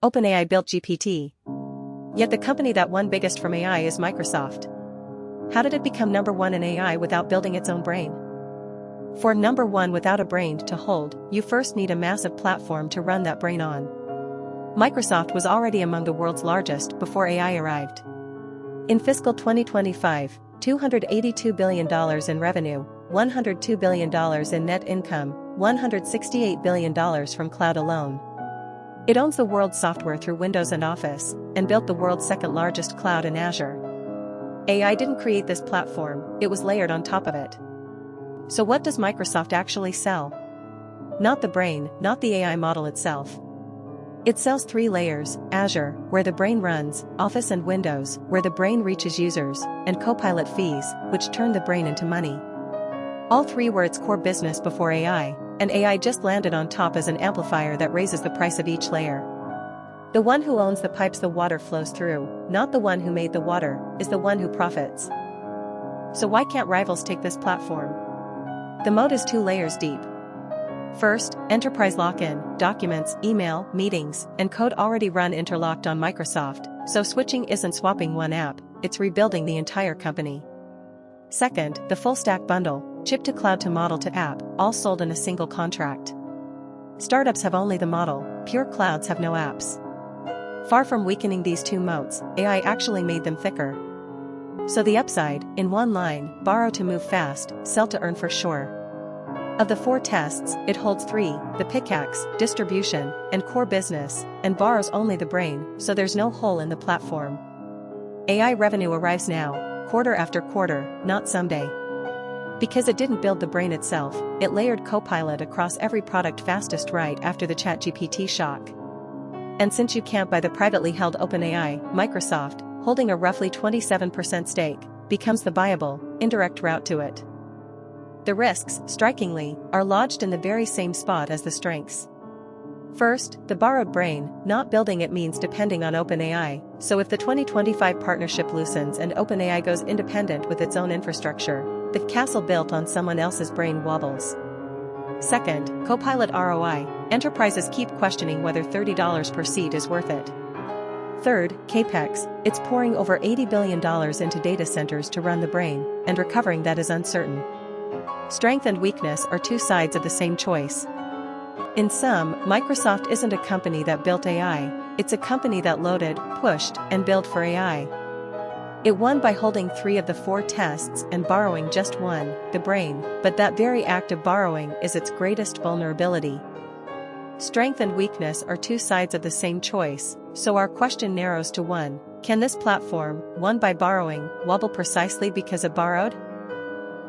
OpenAI built GPT. Yet the company that won biggest from AI is Microsoft. How did it become number one in AI without building its own brain? For number one without a brain to hold, you first need a massive platform to run that brain on. Microsoft was already among the world's largest before AI arrived. In fiscal 2025, $282 billion in revenue, $102 billion in net income, $168 billion from cloud alone. It owns the world's software through Windows and Office, and built the world's second largest cloud in Azure. AI didn't create this platform, it was layered on top of it. So what does Microsoft actually sell? Not the brain, not the AI model itself. It sells three layers: Azure, where the brain runs, Office and Windows, where the brain reaches users, and Copilot fees, which turn the brain into money. All three were its core business before AI, and AI just landed on top as an amplifier that raises the price of each layer. The one who owns the pipes the water flows through, not the one who made the water, is the one who profits. So why can't rivals take this platform? The moat is 2 layers deep. First, enterprise lock-in, documents, email, meetings, and code already run interlocked on Microsoft, so switching isn't swapping one app, it's rebuilding the entire company. Second, the full-stack bundle, chip to cloud to model to app, all sold in a single contract. Startups have only the model, pure clouds have no apps. Far from weakening these 2 moats, AI actually made them thicker. So the upside, in one line: borrow to move fast, sell to earn for sure. Of the 4 tests, it holds 3, the pickaxe, distribution, and core business, and borrows only the brain, so there's no hole in the platform. AI revenue arrives now, quarter after quarter, not someday. Because it didn't build the brain itself, it layered Copilot across every product fastest right after the ChatGPT shock. And since you can't buy the privately held OpenAI, Microsoft, holding a roughly 27% stake, becomes the viable, indirect route to it. The risks, strikingly, are lodged in the very same spot as the strengths. First, the borrowed brain, not building it means depending on OpenAI, so if the 2025 partnership loosens and OpenAI goes independent with its own infrastructure, the castle built on someone else's brain wobbles. Second, Copilot ROI, enterprises keep questioning whether $30 per seat is worth it. Third, CapEx, it's pouring over $80 billion into data centers to run the brain, and recovering that is uncertain. Strength and weakness are 2 sides of the same choice. In sum, Microsoft isn't a company that built AI, it's a company that loaded, pushed, and built for AI. It won by holding 3 of the 4 tests and borrowing just 1, the brain, but that very act of borrowing is its greatest vulnerability. Strength and weakness are 2 sides of the same choice, so our question narrows to one: can this platform, won by borrowing, wobble precisely because it borrowed?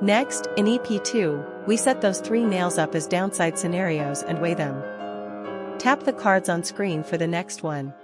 Next, in EP2, we set those 3 nails up as downside scenarios and weigh them. Tap the cards on screen for the next one.